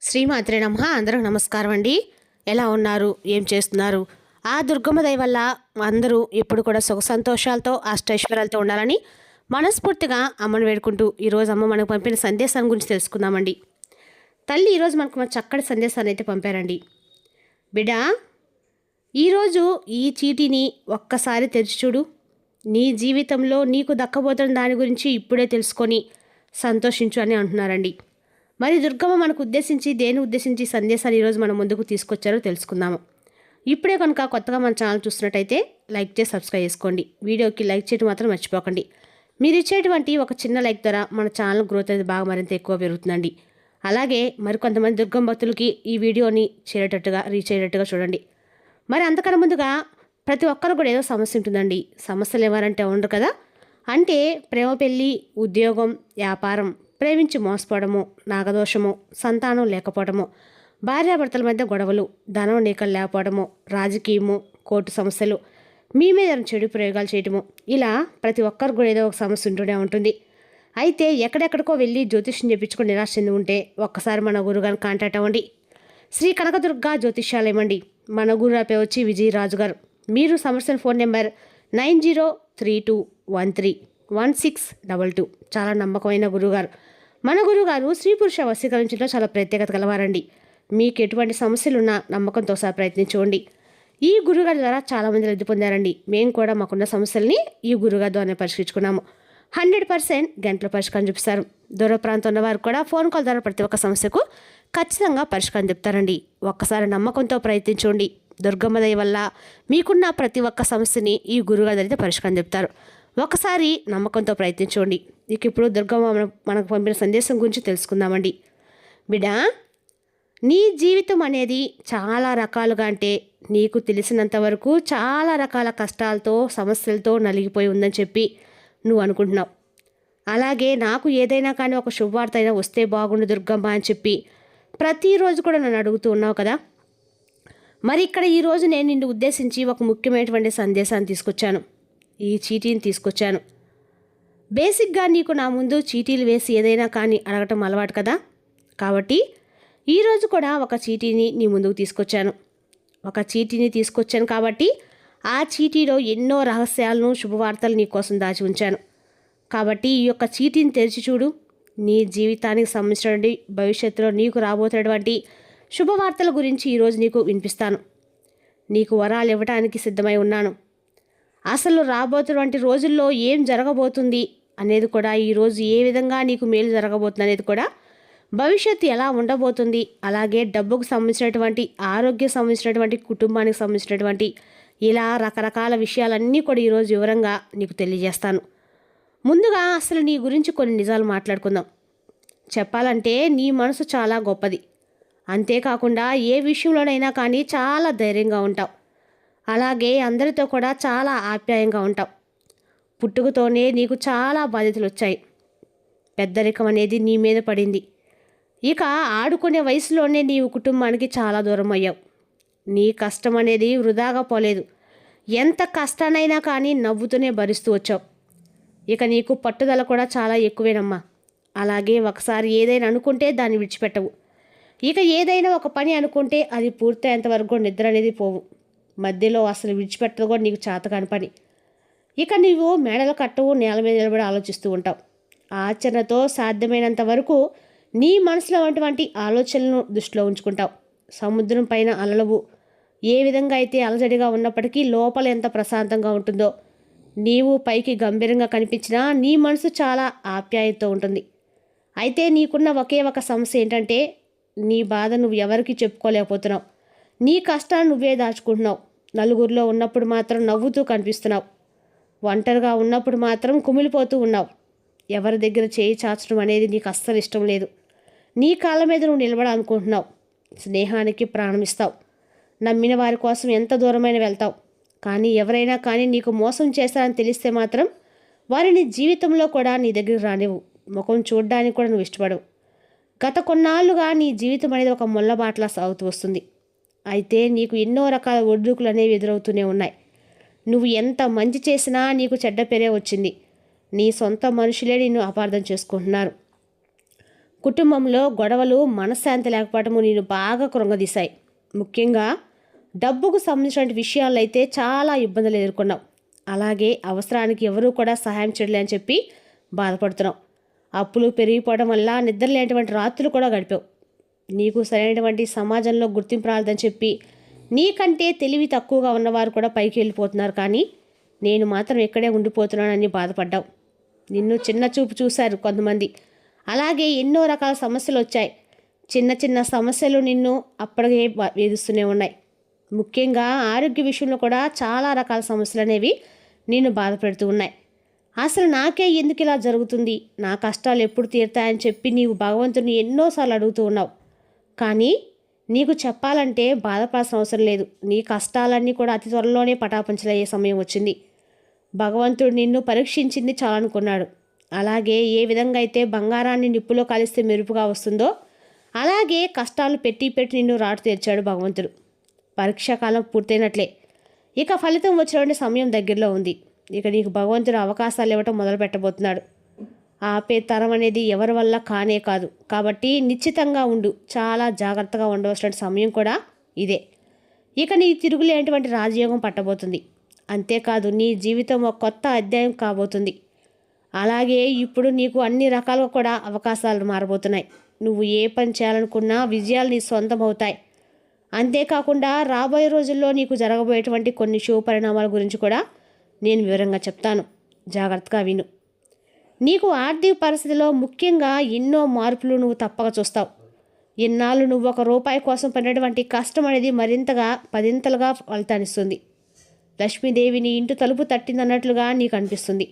శ్రీమాత్రే నమః. అందరూ నమస్కారం అండి. ఎలా ఉన్నారు? ఏం చేస్తున్నారు? ఆ దుర్గమ్మ దయ వల్ల అందరూ ఎప్పుడు కూడా సుఖ సంతోషాలతో అష్టైశ్వర్యాలతో ఉండాలని మనస్ఫూర్తిగా అమ్మను వేడుకుంటూ ఈరోజు అమ్మ మనకు పంపిన సందేశం గురించి తెలుసుకుందామండి. తల్లి ఈరోజు మనకు చక్కటి సందేశాన్ని అయితే పంపారండి. బిడ్డ, ఈరోజు ఈ చీటీని ఒక్కసారి తెరిచి చూడు. నీ జీవితంలో నీకు దక్కబోతున్న దాని గురించి ఇప్పుడే తెలుసుకొని సంతోషించు అని అంటున్నారండి. మరి దుర్గమ్మ మనకు ఉద్దేశించి దేని ఉద్దేశించి సందేశాలు ఈరోజు మన ముందుకు తీసుకొచ్చారో తెలుసుకుందాము. ఇప్పుడే కనుక కొత్తగా మన ఛానల్ చూస్తున్నట్టయితే లైక్ చేసి సబ్స్క్రైబ్ చేసుకోండి. వీడియోకి లైక్ చేయడం మాత్రం మర్చిపోకండి. మీరు ఇచ్చేటువంటి ఒక చిన్న లైక్ ద్వారా మన ఛానల్ గ్రోత్ అనేది బాగా మరింత ఎక్కువ పెరుగుతుందండి. అలాగే మరికొంతమంది దుర్గమ్మ భక్తులకి ఈ వీడియోని రీచ్ అయ్యేటట్టుగా చూడండి. మరి అంతకన్నా ముందుగా ప్రతి ఒక్కరు కూడా ఏదో సమస్య ఉంటుందండి. సమస్యలు ఎవరంటే ఉండరు కదా. అంటే ప్రేమ, పెళ్ళి, ఉద్యోగం, వ్యాపారం, ప్రేమించి మోసపోవడము, నాగదోషము, సంతానం లేకపోవడము, భార్యాభర్తల మధ్య గొడవలు, ధనం నీకలు లేకపోవడము, రాజకీయము, కోర్టు సమస్యలు, మీ మీద చెడు ప్రయోగాలు చేయటము, ఇలా ప్రతి ఒక్కరు కూడా ఏదో ఒక సమస్య ఉంటూనే ఉంటుంది. అయితే ఎక్కడెక్కడికో వెళ్ళి జ్యోతిష్యం చెప్పించుకొని నిరాశ చెంది ఉంటే ఒక్కసారి మన గురుగారిని కాంటాక్ట్ అవ్వండి. శ్రీ కనకదుర్గ జ్యోతిష్యాలయం అండి. మన గురువు పేరు వచ్చి విజయరాజు గారు. మీరు సమస్యల ఫోన్ నెంబర్ 9032131622. చాలా నమ్మకమైన గురువుగారు. మన గురువుగారు స్త్రీ పురుష వశీకరించడంలో చాలా ప్రత్యేకత కలవారండి. మీకు ఎటువంటి సమస్యలున్నా నమ్మకంతో సహా ప్రయత్నించుకోండి. ఈ గురుగారి ద్వారా చాలామంది లబ్ధి పొందారండి. మేము కూడా మాకున్న సమస్యల్ని ఈ గురుగారి ద్వారా పరిష్కరించుకున్నాము. 100% గంటల పరిష్కారం చూపిస్తారు. దూర ప్రాంతం ఉన్న వారు కూడా ఫోన్ కాల్ ద్వారా ప్రతి ఒక్క సమస్యకు ఖచ్చితంగా పరిష్కారం చెప్తారండి. ఒక్కసారి నమ్మకంతో ప్రయత్నించండి. దుర్గమ్మ దయ వల్ల మీకున్న ప్రతి ఒక్క సమస్యని ఈ గురుగారి అయితే పరిష్కారం చెప్తారు. ఒకసారి నమ్మకంతో ప్రయత్నించండి. ఇక ఇప్పుడు దుర్గమ్మ మనకు పంపిన సందేశం గురించి తెలుసుకుందామండి. బిడ్డ, నీ జీవితం అనేది చాలా రకాలుగా, అంటే నీకు తెలిసినంత వరకు చాలా రకాల కష్టాలతో, సమస్యలతో నలిగిపోయి ఉందని చెప్పి నువ్వు అనుకుంటున్నావు. అలాగే నాకు ఏదైనా కానీ ఒక శుభవార్త అయినా వస్తే బాగుండు దుర్గమ్మ అని చెప్పి ప్రతిరోజు కూడా నన్ను అడుగుతూ ఉన్నావు కదా. మరి ఇక్కడ ఈరోజు నేను నిన్ను ఉద్దేశించి ఒక ముఖ్యమైనటువంటి సందేశాన్ని తీసుకొచ్చాను. ఈ చీటీని తీసుకొచ్చాను. బేసిక్గా నీకు నా ముందు చీటీలు వేసి ఏదైనా కానీ అడగటం అలవాటు కదా. కాబట్టి ఈరోజు కూడా ఒక చీటీని నీ ముందుకు తీసుకొచ్చాను కాబట్టి ఆ చీటీలో ఎన్నో రహస్యాలను, శుభవార్తలు నీ కోసం దాచి ఉంచాను. కాబట్టి ఈ యొక్క చీటీని తెరిచి చూడు. నీ జీవితానికి సంబంధించినటువంటి భవిష్యత్తులో నీకు రాబోతున్నటువంటి శుభవార్తల గురించి ఈరోజు నీకు వినిపిస్తాను. నీకు వరాలు ఇవ్వడానికి సిద్ధమై ఉన్నాను. అసలు రాబోతున్నటువంటి రోజుల్లో ఏం జరగబోతుంది అనేది కూడా, ఈరోజు ఏ విధంగా నీకు మేలు జరగబోతుంది అనేది కూడా, భవిష్యత్తు ఎలా ఉండబోతుంది, అలాగే డబ్బుకు సంబంధించినటువంటి, ఆరోగ్యం సంబంధించినటువంటి, కుటుంబానికి సంబంధించినటువంటి, ఇలా రకరకాల విషయాలన్నీ కూడా ఈరోజు వివరంగా నీకు తెలియజేస్తాను. ముందుగా అసలు నీ గురించి కొన్ని నిజాలు మాట్లాడుకుందాం. చెప్పాలంటే నీ మనసు చాలా గొప్పది. అంతేకాకుండా ఏ విషయంలోనైనా కానీ చాలా ధైర్యంగా ఉంటావు. అలాగే అందరితో కూడా చాలా ఆప్యాయంగా ఉంటావు. పుట్టుకతోనే నీకు చాలా బాధ్యతలు వచ్చాయి. పెద్దరికం అనేది నీ మీద పడింది. ఇక ఆడుకునే వయసులోనే నీవు కుటుంబానికి చాలా దూరం అయ్యావు. నీ కష్టం అనేది వృధాగా పోలేదు. ఎంత కష్టానైనా కానీ నవ్వుతూనే భరిస్తూ వచ్చావు. ఇక నీకు పట్టుదల కూడా చాలా ఎక్కువేనమ్మా. అలాగే ఒకసారి ఏదైనా అనుకుంటే దాన్ని విడిచిపెట్టవు. ఇక ఏదైనా ఒక పని అనుకుంటే అది పూర్తయ్యేంతవరకు నిద్ర అనేది పోవు. మధ్యలో అసలు విడిచిపెట్టదు కూడా నీకు చేతకాని పని. ఇక నీవు మేడలు కట్టవు, నేల మీద నిలబడి ఆలోచిస్తూ ఉంటావు. ఆచరణతో సాధ్యమైనంత వరకు నీ మనసులో ఉన్నటువంటి ఆలోచనలను దృష్టిలో ఉంచుకుంటావు. సముద్రం పైన అలలవు ఏ విధంగా అయితే అలజడిగా ఉన్నప్పటికీ లోపల ఎంత ప్రశాంతంగా ఉంటుందో, నీవు పైకి గంభీరంగా కనిపించినా నీ మనసు చాలా ఆప్యాయతతో ఉంటుంది. అయితే నీకున్న ఒకే ఒక సమస్య ఏంటంటే, నీ బాధ నువ్వు ఎవరికి చెప్పుకోలేకపోతున్నావు. నీ కష్టాన్ని నువ్వే దాచుకుంటున్నావు. నలుగురిలో ఉన్నప్పుడు మాత్రం నవ్వుతూ కనిపిస్తున్నావు. ఒంటరిగా ఉన్నప్పుడు మాత్రం కుమిలిపోతూ ఉన్నావు. ఎవరి దగ్గర చేయి చాచడం అనేది నీకు అస్సలు ఇష్టం లేదు. నీ కాళ్ళ మీద నువ్వు నిలబడాలనుకుంటున్నావు. స్నేహానికి ప్రాణమిస్తావు. నమ్మిన వారి కోసం ఎంత దూరమైన వెళ్తావు. కానీ ఎవరైనా కానీ నీకు మోసం చేస్తారని తెలిస్తే మాత్రం వారిని జీవితంలో కూడా నీ దగ్గరికి రానివ్వు. ముఖం చూడడానికి కూడా నువ్వు ఇష్టపడవు. గత కొన్నాళ్ళుగా నీ జీవితం అనేది ఒక ముళ్ళబాటలా సాగుతూ వస్తుంది. అయితే నీకు ఎన్నో రకాల ఒడ్డుకులు అనేవి ఎదురవుతూనే ఉన్నాయి. నువ్వు ఎంత మంచి చేసినా నీకు చెడ్డ పేరే వచ్చింది. నీ సొంత మనుషులే నిన్ను అపార్థం చేసుకుంటున్నారు. కుటుంబంలో గొడవలు మనశ్శాంతి లేకపోవటము నేను బాగా కృంగదీశాయి. ముఖ్యంగా డబ్బుకు సంబంధించిన విషయాల్లో అయితే చాలా ఇబ్బందులు ఎదుర్కొన్నావు. అలాగే అవసరానికి ఎవరూ కూడా సహాయం చేయలే అని చెప్పి బాధపడుతున్నావు. అప్పులు పెరిగిపోవడం వల్ల నిద్రలేనటువంటి రాత్రులు కూడా గడిపావు. నీకు సరైనటువంటి సమాజంలో గుర్తింపు రాలేదని చెప్పి నీకంటే తెలివి తక్కువగా ఉన్నవారు కూడా పైకి వెళ్ళిపోతున్నారు, కానీ నేను మాత్రం ఇక్కడే ఉండిపోతున్నానని బాధపడ్డావు. నిన్ను చిన్న చూపు చూశారు కొంతమంది. అలాగే ఎన్నో రకాల సమస్యలు వచ్చాయి. చిన్న చిన్న సమస్యలు నిన్ను అప్పటికే వేధిస్తూనే ఉన్నాయి. ముఖ్యంగా ఆరోగ్య విషయంలో కూడా చాలా రకాల సమస్యలు అనేవి నిన్ను బాధ పెడుతూ ఉన్నాయి. అసలు నాకే ఎందుకు ఇలా జరుగుతుంది, నా కష్టాలు ఎప్పుడు తీరుతాయని చెప్పి నీవు భగవంతుని ఎన్నోసార్లు అడుగుతూ ఉన్నావు. కానీ నీకు చెప్పాలంటే బాధపడాల్సిన అవసరం లేదు. నీ కష్టాలన్నీ కూడా అతి త్వరలోనే పటాపంచలయ్యే సమయం వచ్చింది. భగవంతుడు నిన్ను పరీక్షించింది చాలనుకున్నాడు. అలాగే ఏ విధంగా అయితే బంగారాన్ని నిప్పులో కలిస్తే మెరుపుగా వస్తుందో అలాగే కష్టాలు పెట్టి నిన్ను రాటు తీర్చాడు భగవంతుడు. పరీక్షాకాలం పూర్తయినట్లే. ఇక ఫలితం వచ్చినటువంటి సమయం దగ్గరలో ఉంది. ఇక నీకు భగవంతుడు అవకాశాలు ఇవ్వటం మొదలు పెట్టబోతున్నాడు. ఆపే తరం అనేది ఎవరి వల్ల కానే కాదు. కాబట్టి నిశ్చితంగా ఉండు. చాలా జాగ్రత్తగా ఉండవలసిన సమయం కూడా ఇదే. ఇక నీ తిరుగులేనటువంటి రాజయోగం పట్టబోతుంది. అంతేకాదు నీ జీవితం ఒక కొత్త అధ్యాయం కాబోతుంది. అలాగే ఇప్పుడు నీకు అన్ని రకాలుగా కూడా అవకాశాలు మారబోతున్నాయి. నువ్వు ఏ పని చేయాలనుకున్నా విజయాలు నీ సొంతం అవుతాయి. అంతేకాకుండా రాబోయే రోజుల్లో నీకు జరగబోయేటువంటి కొన్ని శుభ పరిణామాల గురించి కూడా నేను వివరంగా చెప్తాను. జాగ్రత్తగా విను. నీకు ఆర్థిక పరిస్థితిలో ముఖ్యంగా ఎన్నో మార్పులు నువ్వు తప్పక చూస్తావు. ఇన్నాళ్ళు నువ్వు ₹1 కోసం పడినటువంటి కష్టం అనేది మరింతగా 10ంతలుగా ఫలితాన్నిస్తుంది. లక్ష్మీదేవి నీ ఇంటి తలుపు తట్టిందన్నట్లుగా నీకు అనిపిస్తుంది.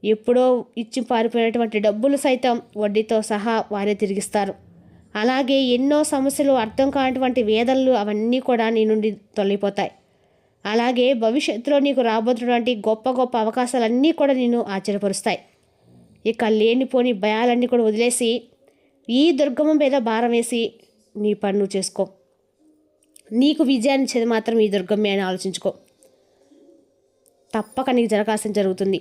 ఎప్పుడో ఇచ్చి పారిపోయినటువంటి డబ్బులు సైతం వడ్డీతో సహా వారే తిరిగిస్తారు. అలాగే ఎన్నో సమస్యలు, అర్థం కానటువంటి వేదనలు అవన్నీ కూడా నీ నుండి తొలగిపోతాయి. అలాగే భవిష్యత్తులో నీకు రాబోతున్నటువంటి గొప్ప గొప్ప అవకాశాలన్నీ కూడా నిన్ను ఆశ్చర్యపరుస్తాయి. ఇక లేనిపోని భయాలన్నీ కూడా వదిలేసి ఈ దుర్గమ్మ మీద భారం వేసి నీ పని నువ్వు చేసుకో. నీకు విజయాన్ని ఇచ్చేది మాత్రం ఈ దుర్గమ్మే అని ఆలోచించుకో. తప్పక నీకు జరగాల్సిన జరుగుతుంది.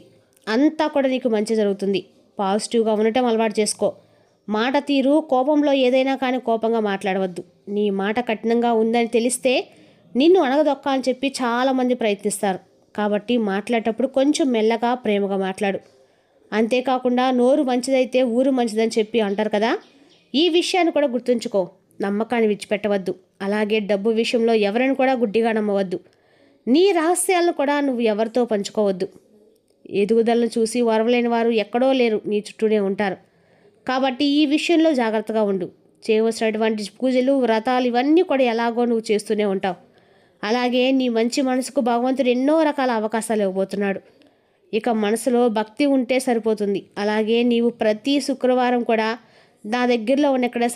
అంతా కూడా నీకు మంచి జరుగుతుంది. పాజిటివ్గా ఉండటం అలవాటు చేసుకో. మాట తీరు, కోపంలో ఏదైనా కానీ కోపంగా మాట్లాడవద్దు. నీ మాట కఠినంగా ఉందని తెలిస్తే నిన్ను అణగదొక్కాలని చెప్పి చాలామంది ప్రయత్నిస్తారు. కాబట్టి మాట్లాడేటప్పుడు కొంచెం మెల్లగా ప్రేమగా మాట్లాడు. అంతేకాకుండా నోరు మంచిదైతే ఊరు మంచిదని చెప్పి అంటారు కదా, ఈ విషయాన్ని కూడా గుర్తుంచుకో. నమ్మకాన్ని విడిచిపెట్టవద్దు. అలాగే డబ్బు విషయంలో ఎవరిని కూడా గుడ్డిగా నమ్మవద్దు. నీ రహస్యాలను కూడా నువ్వు ఎవరితో పంచుకోవద్దు. ఎదుగుదలను చూసి వరవలేని వారు ఎక్కడో లేరు, నీ చుట్టూనే ఉంటారు. కాబట్టి ఈ విషయంలో జాగ్రత్తగా ఉండు. చేయవలసినటువంటి పూజలు, వ్రతాలు ఇవన్నీ కూడా ఎలాగో నువ్వు చేస్తూనే ఉంటావు. అలాగే నీ మంచి మనసుకు భగవంతుడు ఎన్నో రకాల అవకాశాలు ఇవ్వబోతున్నాడు. ఇక మనసులో భక్తి ఉంటే సరిపోతుంది. అలాగే నీవు ప్రతి శుక్రవారం కూడా నా దగ్గరలో ఉన్న ఎక్కడే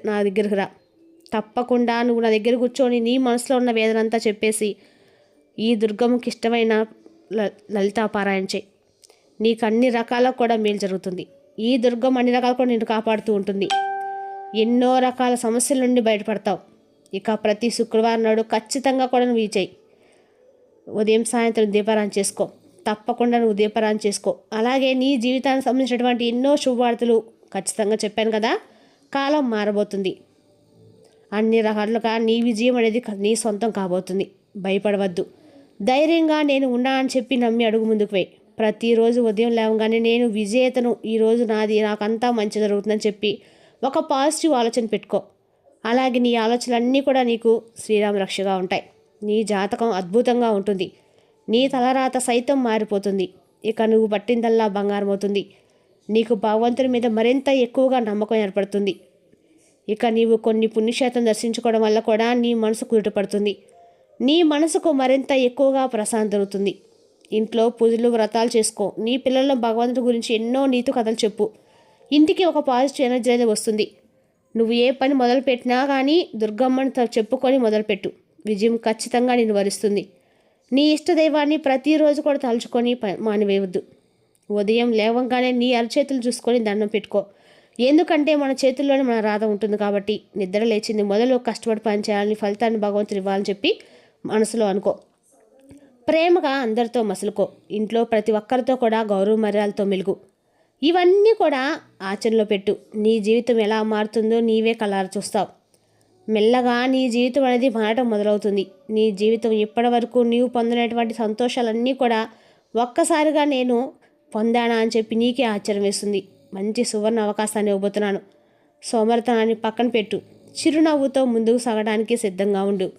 నా దగ్గరకు రా. తప్పకుండా నువ్వు నా దగ్గర కూర్చొని నీ మనసులో ఉన్న వేదనంతా చెప్పేసి ఈ దుర్గమ్మకి ఇష్టమైన లలితా పారాయణ చేయి. నీకు అన్ని రకాల కూడా మేలు జరుగుతుంది. ఈ దుర్గమ్మ అన్ని రకాలు కూడా నిన్ను కాపాడుతూ ఉంటుంది. ఎన్నో రకాల సమస్యల నుండి బయటపడతావు. ఇక ప్రతి శుక్రవారం నాడు ఖచ్చితంగా కూడా నువ్వు ఈ చేయి. ఉదయం సాయంత్రం దీపారాయణ చేసుకో. తప్పకుండా నువ్వు దీపారాయణ చేసుకో. అలాగే నీ జీవితానికి సంబంధించినటువంటి ఎన్నో శుభవార్తలు ఖచ్చితంగా చెప్పాను కదా, కాలం మారబోతుంది. అన్ని రకాలుగా నీ విజయం అనేది నీ సొంతం కాబోతుంది. భయపడవద్దు. ధైర్యంగా నేను ఉన్నానని చెప్పి నమ్మి అడుగు ముందుకు వేయి. ప్రతిరోజు ఉదయం లేవగానే నేను విజేతను, ఈరోజు నాకంతా మంచి జరుగుతుందని చెప్పి ఒక పాజిటివ్ ఆలోచన పెట్టుకో. అలాగే నీ ఆలోచనలన్నీ కూడా నీకు శ్రీరామ రక్షగా ఉంటాయి. నీ జాతకం అద్భుతంగా ఉంటుంది. నీ తలరాత సైతం మారిపోతుంది. ఇక నువ్వు పట్టిందల్లా బంగారం అవుతుంది. నీకు భగవంతుని మీద మరింత ఎక్కువగా నమ్మకం ఏర్పడుతుంది. ఇక నీవు కొన్ని పుణ్యక్షేత్రం దర్శించుకోవడం వల్ల కూడా నీ మనసు కుదుటపడుతుంది. నీ మనసుకు మరింత ఎక్కువగా ప్రశాంతత దొరుకుతుంది. ఇంట్లో పూజలు, వ్రతాలు చేసుకో. నీ పిల్లల్లో భగవంతుడి గురించి ఎన్నో నీతి కథలు చెప్పు. ఇంటికి ఒక పాజిటివ్ ఎనర్జీ అనేది వస్తుంది. నువ్వు ఏ పని మొదలుపెట్టినా కానీ దుర్గమ్మని చెప్పుకొని మొదలుపెట్టు. విజయం ఖచ్చితంగా నిన్ను వరిస్తుంది. నీ ఇష్టదైవాన్ని ప్రతిరోజు కూడా తలుచుకొని మానివేయవద్దు. ఉదయం లేవంగానే నీ అరచేతులు చూసుకొని దండం పెట్టుకో. ఎందుకంటే మన చేతుల్లోనే మన రాధ ఉంటుంది. కాబట్టి నిద్ర లేచింది మొదలు కష్టపడి పని చేయాలని, ఫలితాన్ని భగవంతుడు ఇవ్వాలని చెప్పి మనసులో అనుకో. ప్రేమగా అందరితో మసులుకో. ఇంట్లో ప్రతి ఒక్కరితో కూడా గౌరవ మర్యాదలతో మెలుగు. ఇవన్నీ కూడా ఆచరణలో పెట్టు. నీ జీవితం ఎలా మారుతుందో నీవే కళ్ళారా చూస్తావు. మెల్లగా నీ జీవితం అనేది మారటం మొదలవుతుంది. నీ జీవితం ఇప్పటి వరకు నీవు పొందినటువంటి సంతోషాలన్నీ కూడా ఒక్కసారిగా నేను పొందానా అని చెప్పి నీకే ఆశ్చర్యం వేస్తుంది. మంచి సువర్ణ అవకాశాన్ని ఇవ్వబోతున్నాను. సోమరితనాన్ని పక్కన పెట్టు. చిరునవ్వుతో ముందుకు సాగడానికి సిద్ధంగా ఉండు.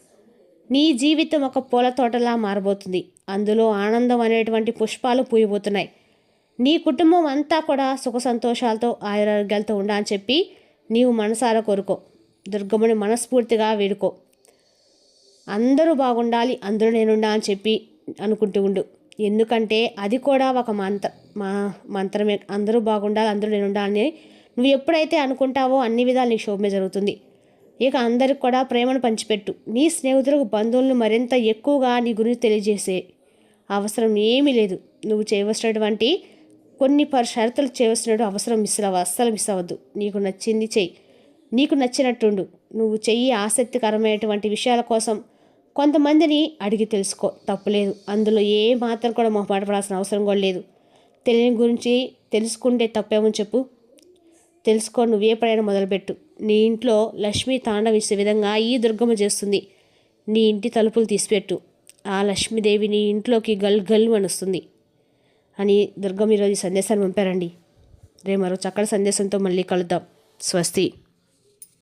నీ జీవితం ఒక పూల తోటలా మారబోతుంది. అందులో ఆనందం అనేటువంటి పుష్పాలు పూయబోతున్నాయి. నీ కుటుంబం అంతా కూడా సుఖ సంతోషాలతో ఆయురారోగ్యాలతో ఉండాలని చెప్పి నీవు మనసారా కోరుకో. దుర్గమ్మని మనస్ఫూర్తిగా వేడుకో. అందరూ బాగుండాలి, అందరూ నేనుండా అని చెప్పి అనుకుంటూ ఉండు. ఎందుకంటే అది కూడా ఒక మంత్రమే. అందరూ బాగుండాలి, అందరూ నేనుండాలని నువ్వు ఎప్పుడైతే అనుకుంటావో అన్ని విధాలు నీకు శోభమే జరుగుతుంది. ఇక అందరికి కూడా ప్రేమను పంచిపెట్టు. నీ స్నేహితులకు బంధువులను మరింత ఎక్కువగా నీ గురించి తెలియజేసే అవసరం ఏమీ లేదు. నువ్వు చేయవలసినటువంటి కొన్ని షరతులు చేయవలసిన అవసరం అస్సలు మిస్ అవ్వద్దు. నీకు నచ్చింది చెయ్యి. నీకు నచ్చినట్టుండు. నువ్వు చెయ్యి. ఆసక్తికరమైనటువంటి విషయాల కోసం కొంతమందిని అడిగి తెలుసుకో, తప్పులేదు. అందులో ఏ మాత్రం కూడా మొహమాట పడాల్సిన అవసరం కూడా లేదు. తెలియని గురించి తెలుసుకుంటే తప్పేమని చెప్పు. తెలుసుకో. నువ్వే ప్రయాణం మొదలుపెట్టు. నీ ఇంట్లో లక్ష్మీ తాండవించే విధంగా ఈ దుర్గమ్మ చేస్తుంది. నీ ఇంటి తలుపులు తీసిపెట్టు. ఆ లక్ష్మీదేవి నీ ఇంట్లోకి గల్ గల్ వస్తుంది అని దుర్గమ్మ ఈరోజు సందేశాన్ని పంపారండి. రేపు మరో చక్కటి సందేశంతో మళ్ళీ కలుద్దాం. స్వస్తి.